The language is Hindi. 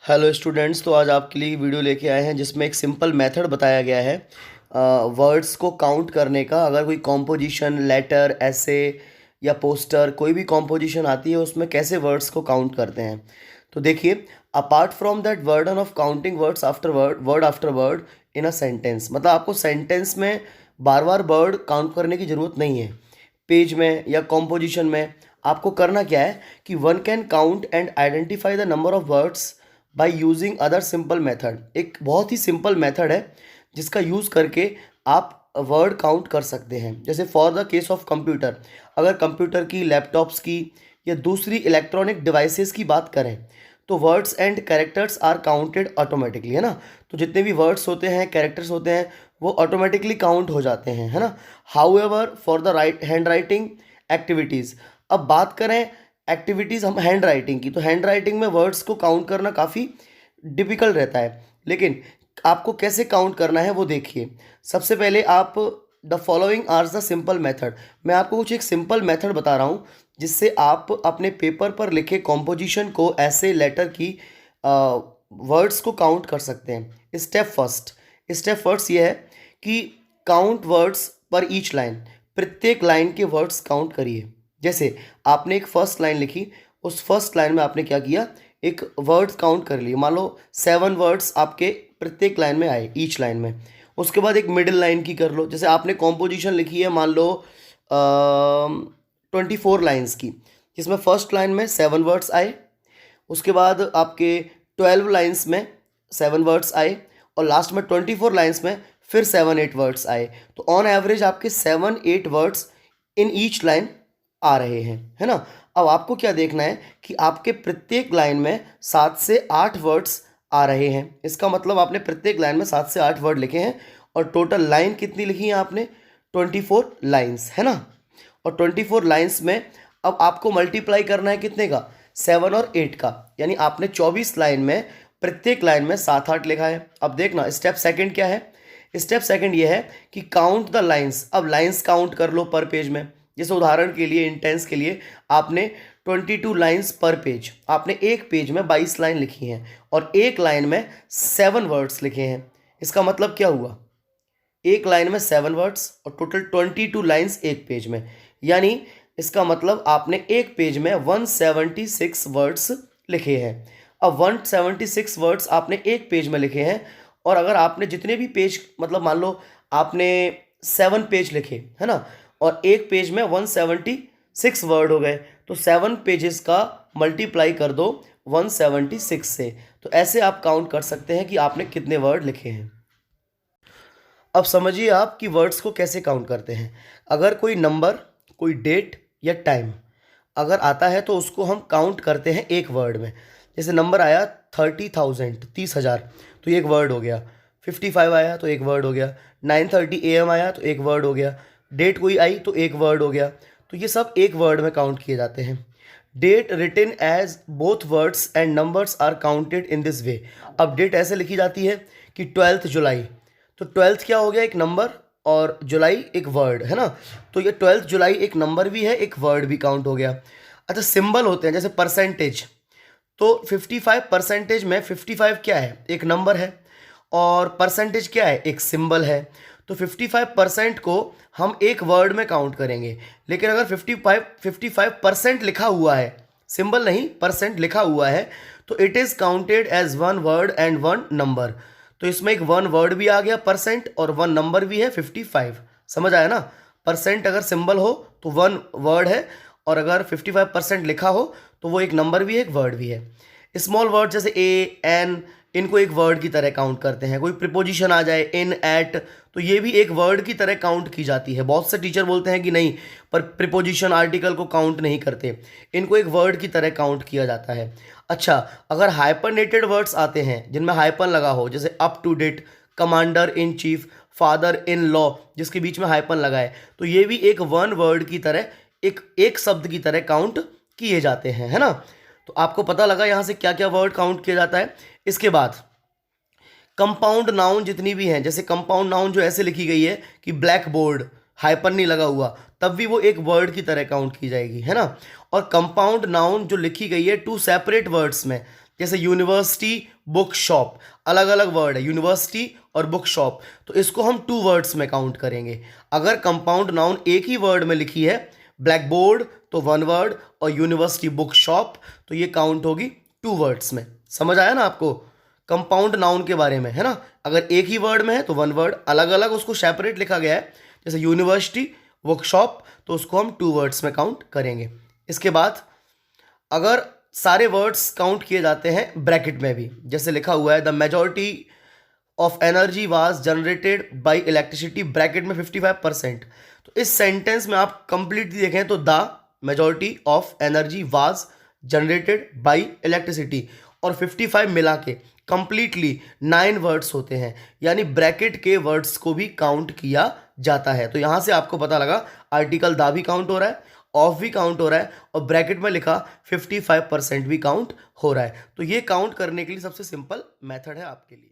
हेलो स्टूडेंट्स, तो आज आपके लिए वीडियो लेके आए हैं जिसमें एक सिंपल मेथड बताया गया है वर्ड्स को काउंट करने का। अगर कोई कॉम्पोजिशन, लेटर, ऐसे या पोस्टर, कोई भी कॉम्पोजिशन आती है उसमें कैसे वर्ड्स को काउंट करते हैं। तो देखिए, apart from that वर्डन of counting words after word, word after word in a sentence, मतलब आपको सेंटेंस में बार बार वर्ड काउंट करने की ज़रूरत नहीं है। पेज में या कॉम्पोजिशन में आपको करना क्या है कि one can count and identify the number of words by using other simple method. एक बहुत ही सिंपल मेथड है जिसका यूज़ करके आप वर्ड काउंट कर सकते हैं। जैसे for the case of computer, अगर कंप्यूटर की, लैपटॉप्स की या दूसरी इलेक्ट्रॉनिक डिवाइसेस की बात करें तो words and characters are counted automatically, है ना। तो जितने भी वर्ड्स होते हैं, कैरेक्टर्स होते हैं, वो ऑटोमेटिकली काउंट हो जाते हैं, है ना। However for the hand writing activities, अब बात करें एक्टिविटीज़ हम हैंड राइटिंग की, तो हैंड राइटिंग में वर्ड्स को काउंट करना काफ़ी डिफ़िकल्ट रहता है। लेकिन आपको कैसे काउंट करना है वो देखिए। सबसे पहले आप the following are the simple method, मैं आपको कुछ एक सिंपल मेथड बता रहा हूँ जिससे आप अपने पेपर पर लिखे कॉम्पोजिशन को, ऐसे लेटर की वर्ड्स को काउंट कर सकते हैं। स्टेप फर्स्ट ये है कि काउंट वर्ड्स पर ईच लाइन, प्रत्येक लाइन के वर्ड्स काउंट करिए। जैसे आपने एक फर्स्ट लाइन लिखी, उस फर्स्ट लाइन में आपने क्या किया, एक वर्ड्स काउंट कर लिए। मान लो 7 वर्ड्स आपके प्रत्येक लाइन में आए, ईच लाइन में। उसके बाद एक मिडिल लाइन की कर लो। जैसे आपने कॉम्पोजिशन लिखी है मान लो 24 लाइन्स की, जिसमें फर्स्ट लाइन में 7 वर्ड्स आए, उसके बाद आपके 12 लाइन्स में 7 वर्ड्स आए, और लास्ट में 24 लाइन्स में फिर 7-8 वर्ड्स आए। तो ऑन एवरेज आपके 7-8 वर्ड्स इन ईच लाइन आ रहे हैं, है ना। अब आपको क्या देखना है कि आपके प्रत्येक लाइन में 7 से 8 वर्ड्स आ रहे हैं। इसका मतलब आपने प्रत्येक लाइन में 7 से 8 वर्ड लिखे हैं, और टोटल लाइन कितनी लिखी है आपने, 24 लाइन्स, है ना। और 24 लाइन्स में अब आपको मल्टीप्लाई करना है कितने का, 7 और 8 का, यानी आपने 24 लाइन में प्रत्येक लाइन में 7-8 लिखा है। अब देखना स्टेप सेकंड क्या है। स्टेप सेकंड ये है कि काउंट द लाइन्स। अब लाइन्स काउंट कर लो पर पेज में। जैसे उदाहरण के लिए, इंटेंस के लिए, आपने 22 लाइन्स पर पेज, आपने एक पेज में 22 लाइन लिखी हैं और एक लाइन में 7 वर्ड्स लिखे हैं। इसका मतलब क्या हुआ, एक लाइन में 7 वर्ड्स और टोटल 22 लाइन्स एक पेज में, यानी इसका मतलब आपने एक पेज में 176 वर्ड्स लिखे हैं। अब 176 वर्ड्स आपने एक पेज में लिखे हैं, और अगर आपने जितने भी पेज, मतलब मान लो आपने 7 पेज लिखे, है ना, और एक पेज में 176 वर्ड हो गए, तो 7 पेजेस का मल्टीप्लाई कर दो 176 से। तो ऐसे आप काउंट कर सकते हैं कि आपने कितने वर्ड लिखे हैं। अब समझिए आप कि वर्ड्स को कैसे काउंट करते हैं। अगर कोई नंबर, कोई डेट या टाइम अगर आता है तो उसको हम काउंट करते हैं एक वर्ड में। जैसे नंबर आया 30,000, 30,000, तो ये एक वर्ड हो गया। 55 आया तो एक वर्ड हो गया। 9:30 AM आया तो एक वर्ड हो गया। डेट कोई आई तो एक वर्ड हो गया। तो ये सब एक वर्ड में काउंट किए जाते हैं। Date written as both words and numbers are counted in this way. अब डेट ऐसे लिखी जाती है कि 12 जुलाई, तो 12 क्या हो गया, एक नंबर, और जुलाई एक वर्ड, है ना। तो ये 12 जुलाई एक नंबर भी है, एक वर्ड भी काउंट हो गया। अच्छा, सिंबल होते हैं, जैसे परसेंटेज, तो 55 परसेंटेज में 55 क्या है, एक नंबर है, और परसेंटेज क्या है, एक सिंबल है। तो 55% को हम एक वर्ड में काउंट करेंगे। लेकिन अगर 55% लिखा हुआ है, सिंबल नहीं परसेंट लिखा हुआ है, तो it is counted as 1 word and 1 number. तो इसमें एक 1 वर्ड भी आ गया परसेंट, और 1 नंबर भी है 55। समझ आया ना। परसेंट अगर सिंबल हो तो 1 वर्ड है, और अगर 55% लिखा हो तो वो एक नंबर भी है, एक वर्ड भी है। स्मॉल वर्ड जैसे ए, एन, इनको एक वर्ड की तरह काउंट करते हैं। कोई प्रिपोजिशन आ जाए, इन, एट, तो ये भी एक वर्ड की तरह काउंट की जाती है। बहुत से टीचर बोलते हैं कि नहीं, पर प्रिपोजिशन, आर्टिकल को काउंट नहीं करते, इनको एक वर्ड की तरह काउंट किया जाता है। अच्छा, अगर हाइपरनेटेड वर्ड्स आते हैं जिनमें हाइपन लगा हो, जैसे up to date, commander in chief, father in law, जिसके बीच में हाइपन लगा है, तो ये भी एक 1 वर्ड की तरह, एक शब्द की तरह काउंट किए जाते हैं, है ना। तो आपको पता लगा यहाँ से क्या क्या वर्ड काउंट किया जाता है। इसके बाद कंपाउंड नाउन जितनी भी हैं, जैसे कंपाउंड नाउन जो ऐसे लिखी गई है कि ब्लैक बोर्ड, हाइपन नहीं लगा हुआ, तब भी वो एक वर्ड की तरह काउंट की जाएगी, है ना। और कंपाउंड नाउन जो लिखी गई है 2 सेपरेट वर्ड्स में, जैसे यूनिवर्सिटी बुक शॉप, अलग अलग वर्ड है यूनिवर्सिटी और बुक शॉप, तो इसको हम 2 वर्ड्स में काउंट करेंगे। अगर कंपाउंड नाउन एक ही वर्ड में लिखी है, ब्लैक बोर्ड तो 1 वर्ड, और यूनिवर्सिटी बुक शॉप तो ये काउंट होगी 2 वर्ड्स में। समझ आया ना आपको कंपाउंड नाउन के बारे में, है ना। अगर एक ही वर्ड में है तो 1 वर्ड, अलग अलग उसको सेपरेट लिखा गया है, जैसे यूनिवर्सिटी वर्कशॉप, तो उसको हम 2 वर्ड्स में काउंट करेंगे। इसके बाद अगर सारे वर्ड्स काउंट किए जाते हैं ब्रैकेट में भी, जैसे लिखा हुआ है the majority of energy was generated by electricity, bracket में 55%, तो इस सेंटेंस में आप कंप्लीटली देखें तो the majority of energy was generated by electricity और 55 मिला के कंप्लीटली 9 वर्ड्स होते हैं, यानी ब्रैकेट के वर्ड्स को भी काउंट किया जाता है। तो यहां से आपको पता लगा आर्टिकल दा भी काउंट हो रहा है, ऑफ भी काउंट हो रहा है, और ब्रैकेट में लिखा 55% भी काउंट हो रहा है। तो ये काउंट करने के लिए सबसे सिंपल मेथड है आपके लिए।